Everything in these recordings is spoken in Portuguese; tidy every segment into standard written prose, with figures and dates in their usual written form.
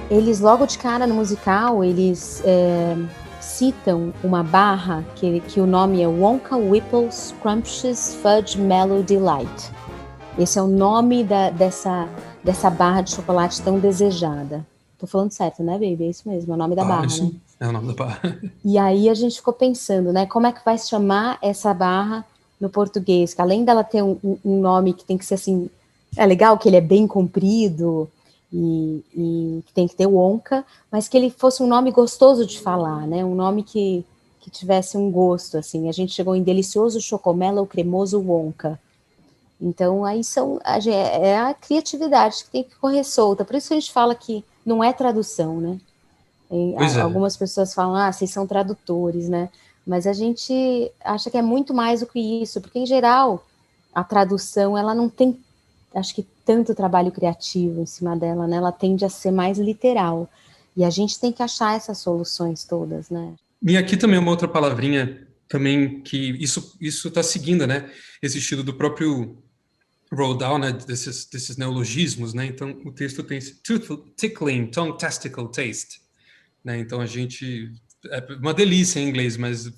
Eles logo de cara no musical, eles citam uma barra que o nome é Wonka Whipple Scrumptious Fudge Mellow Delight. Esse é o nome dessa barra de chocolate tão desejada. Tô falando certo, né, baby? É isso mesmo, é o nome da barra, Isso né? é o nome da barra. E aí a gente ficou pensando, né, como é que vai se chamar essa barra no português? Que além dela ter um nome que tem que ser assim, é legal que ele é bem comprido e que tem que ter Wonka, mas que ele fosse um nome gostoso de falar, né? Um nome que tivesse um gosto, assim. A gente chegou em delicioso chocomelo cremoso Wonka. Então, aí é a criatividade que tem que correr solta. Por isso que a gente fala que não é tradução, né? Pois é. Algumas pessoas falam, vocês são tradutores, né? Mas a gente acha que é muito mais do que isso, porque, em geral, a tradução, ela não tem, acho que, tanto trabalho criativo em cima dela, né? Ela tende a ser mais literal. E a gente tem que achar essas soluções todas, né? E aqui também uma outra palavrinha também que isso está seguindo, né? Esse estilo do próprio Roald Dahl, né? Desses neologismos, né? Então o texto tem esse tickling, tongue testicle taste, né? Então a gente é uma delícia em inglês, mas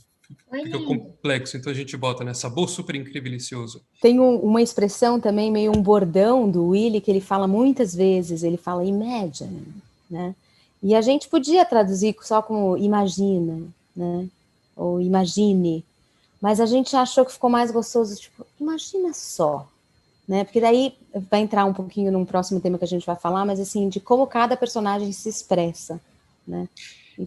fica complexo. Então a gente bota, né? Sabor super incrível e delicioso. Tem uma expressão também, meio um bordão do Willy, que ele fala muitas vezes, ele fala imagine, né? E a gente podia traduzir só como imagina, né? Ou imagine, mas a gente achou que ficou mais gostoso, tipo, imagina só, né? Porque daí vai entrar um pouquinho num próximo tema que a gente vai falar, mas assim, de como cada personagem se expressa, né?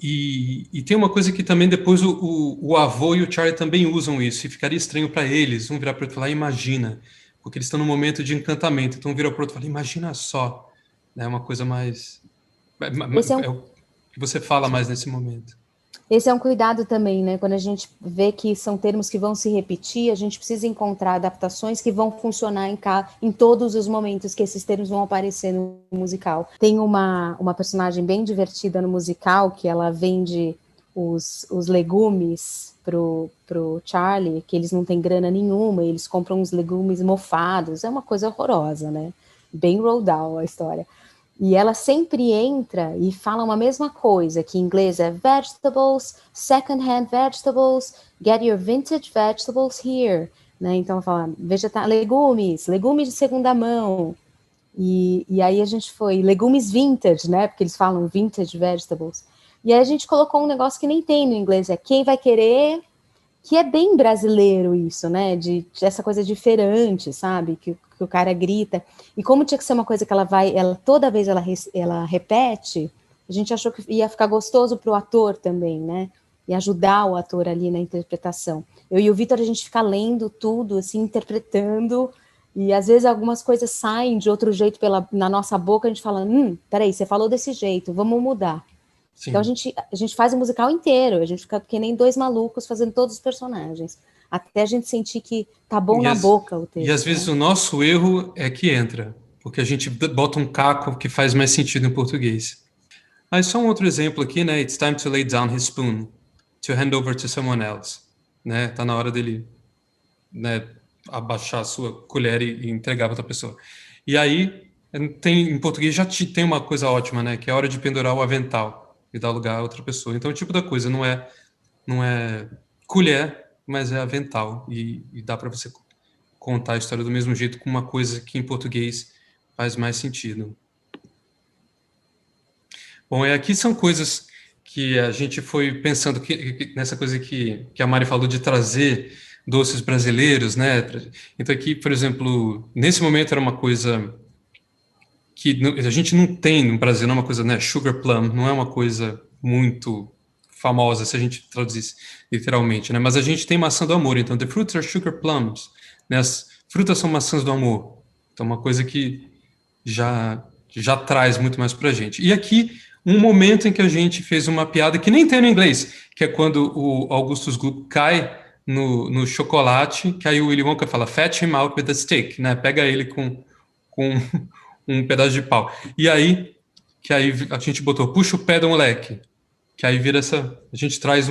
E tem uma coisa que também depois o avô e o Charlie também usam isso, e ficaria estranho para eles. Um virar para o outro e falar, imagina, porque eles estão num momento de encantamento. Então um vira para o outro e fala, imagina só. É uma coisa mais. Esse é um É o que você fala mais nesse momento. Esse é um cuidado também, né? Quando a gente vê que são termos que vão se repetir, a gente precisa encontrar adaptações que vão funcionar em todos os momentos que esses termos vão aparecer no musical. Tem uma personagem bem divertida no musical que ela vende os legumes pro Charlie, que eles não têm grana nenhuma, e eles compram uns legumes mofados. É uma coisa horrorosa, né? Bem Roald Dahl a história. E ela sempre entra e fala uma mesma coisa, que em inglês é vegetables, second-hand vegetables, get your vintage vegetables here. Né? Então, ela fala legumes de segunda mão. E aí a gente foi, legumes vintage, né? Porque eles falam vintage vegetables. E aí a gente colocou um negócio que nem tem no inglês, é quem vai querer, que é bem brasileiro isso, né? De essa coisa diferente, sabe? Que o cara grita. E como tinha que ser uma coisa que ela toda vez ela repete, a gente achou que ia ficar gostoso para o ator também, né? E ajudar o ator ali na interpretação. Eu e o Vitor, a gente fica lendo tudo, assim, interpretando, e às vezes algumas coisas saem de outro jeito na nossa boca, a gente fala, peraí, você falou desse jeito, vamos mudar. Então Sim. a gente faz o musical inteiro, a gente fica que nem dois malucos fazendo todos os personagens, até a gente sentir que tá bom E, na boca o e às texto, vezes né? o nosso erro é que entra, porque a gente bota um caco que faz mais sentido em português. Mas só um outro exemplo aqui, né? It's time to lay down his spoon, to hand over to someone else. Né? Tá na hora dele, né, abaixar a sua colher e entregar para outra pessoa. E aí, em português tem uma coisa ótima, né? Que é a hora de pendurar o avental e dar lugar a outra pessoa. Então, o tipo da coisa não é colher, mas é avental. E dá para você contar a história do mesmo jeito com uma coisa que em português faz mais sentido. Bom, aqui são coisas que a gente foi pensando nessa coisa que a Mari falou de trazer doces brasileiros, né? Então aqui, por exemplo, nesse momento era uma coisa que a gente não tem no Brasil, não é uma coisa, né? Sugar plum, não é uma coisa muito famosa se a gente traduzisse literalmente, né? Mas a gente tem maçã do amor, então the fruits are sugar plums, né? As frutas são maçãs do amor. Então uma coisa que já traz muito mais pra gente. E aqui um momento em que a gente fez uma piada que nem tem no inglês, que é quando o Augustus Gloop cai no chocolate, que aí o Willy Wonka fala fetch him out with a stick, né? Pega ele com um pedaço de pau. E aí, que aí a gente botou, puxa o pé do moleque. Que aí vira essa. A gente traz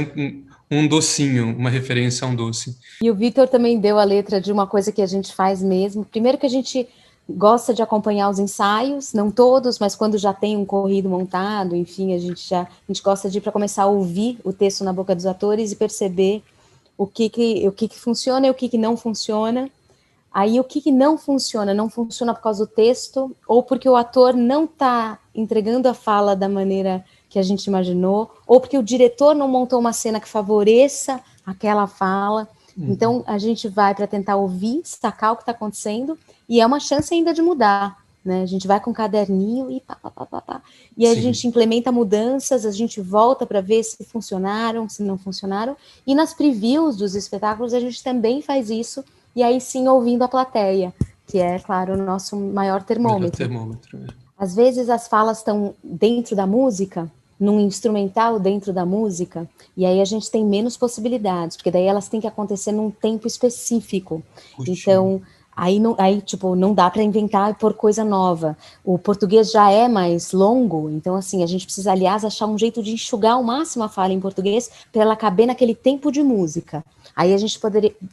um docinho, uma referência a um doce. E o Vitor também deu a letra de uma coisa que a gente faz mesmo. Primeiro que a gente gosta de acompanhar os ensaios, não todos, mas quando já tem um corrido montado, enfim, a gente gosta de ir para começar a ouvir o texto na boca dos atores e perceber o que funciona e o que não funciona. Aí o que não funciona por causa do texto, ou porque o ator não está entregando a fala da maneira que a gente imaginou, ou porque o diretor não montou uma cena que favoreça aquela fala. Então, a gente vai para tentar ouvir, sacar o que está acontecendo, e é uma chance ainda de mudar, né? A gente vai com um caderninho e pá. E a gente implementa mudanças, a gente volta para ver se funcionaram, se não funcionaram. E nas previews dos espetáculos, a gente também faz isso, e aí sim ouvindo a plateia, que é, claro, o nosso maior termômetro. Às vezes as falas estão dentro da música, num instrumental dentro da música, e aí a gente tem menos possibilidades, porque daí elas têm que acontecer num tempo específico. Puxa. Então, aí não dá para inventar e pôr coisa nova. O português já é mais longo, então assim, a gente precisa, aliás, achar um jeito de enxugar ao máximo a fala em português para ela caber naquele tempo de música. Aí a gente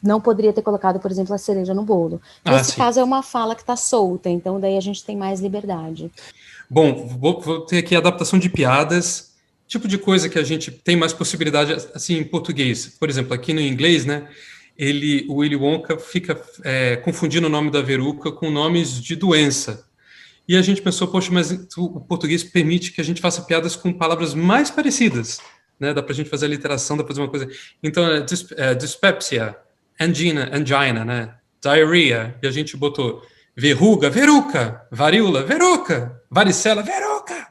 não poderia ter colocado, por exemplo, a cereja no bolo. Nesse caso é uma fala que está solta, então daí a gente tem mais liberdade. Bom, vou ter aqui adaptação de piadas, tipo de coisa que a gente tem mais possibilidade, assim, em português. Por exemplo, aqui no inglês, né, o Willy Wonka fica confundindo o nome da Veruca com nomes de doença. E a gente pensou, poxa, mas o português permite que a gente faça piadas com palavras mais parecidas, né? Dá pra gente fazer a literação, dá pra fazer uma coisa... Então, dyspepsia, angina, né? Diarrhea, e a gente botou... Verruga, veruca, varíola, veruca, varicela, veruca,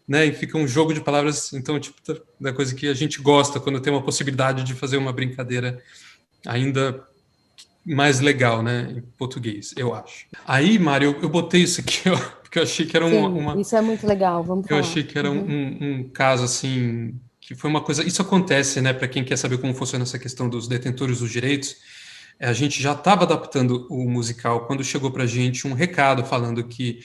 né? E fica um jogo de palavras, então, tipo, da coisa que a gente gosta quando tem uma possibilidade de fazer uma brincadeira ainda mais legal, né? Em português, eu acho. Aí, Mário, eu botei isso aqui, porque eu achei que era isso é muito legal, vamos falar. Eu achei que era um caso, assim, que foi uma coisa... Isso acontece, né? Para quem quer saber como funciona essa questão dos detentores dos direitos, a gente já estava adaptando o musical quando chegou para a gente um recado falando que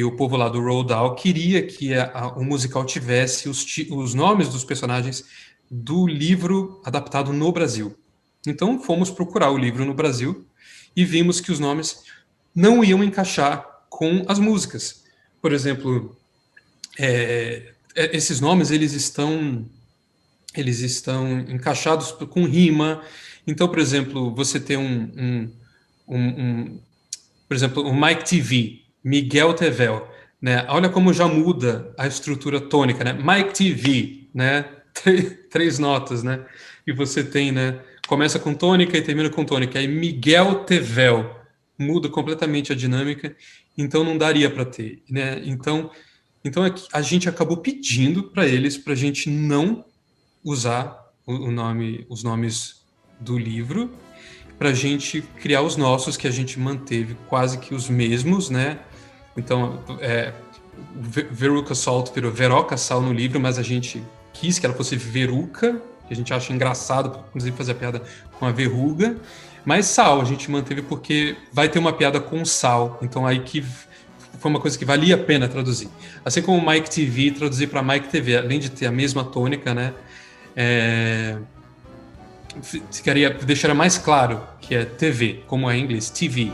o povo lá do Roald Dahl queria que o musical tivesse os nomes dos personagens do livro adaptado no Brasil. Então fomos procurar o livro no Brasil e vimos que os nomes não iam encaixar com as músicas. Por exemplo, esses nomes eles estão encaixados com rima. Então, por exemplo, você tem por exemplo, o Mike TV, Miguel Tevel, né? Olha como já muda a estrutura tônica, né? Mike TV, né? Três notas, né? E você tem, né? Começa com tônica e termina com tônica. Aí Miguel Tevel muda completamente a dinâmica, então não daria para ter, né? Então a gente acabou pedindo para eles para a gente não usar os nomes do livro, para a gente criar os nossos, que a gente manteve quase que os mesmos, né? Então, Veruca Salt virou Veroca Sal no livro, mas a gente quis que ela fosse Veruca, que a gente acha engraçado, inclusive fazer a piada com a verruga, mas Sal a gente manteve porque vai ter uma piada com sal, então aí que foi uma coisa que valia a pena traduzir. Assim como o Mike TV, traduzir para Mike TV, além de ter a mesma tônica, né? Deixaria mais claro que é TV, como é em inglês, TV.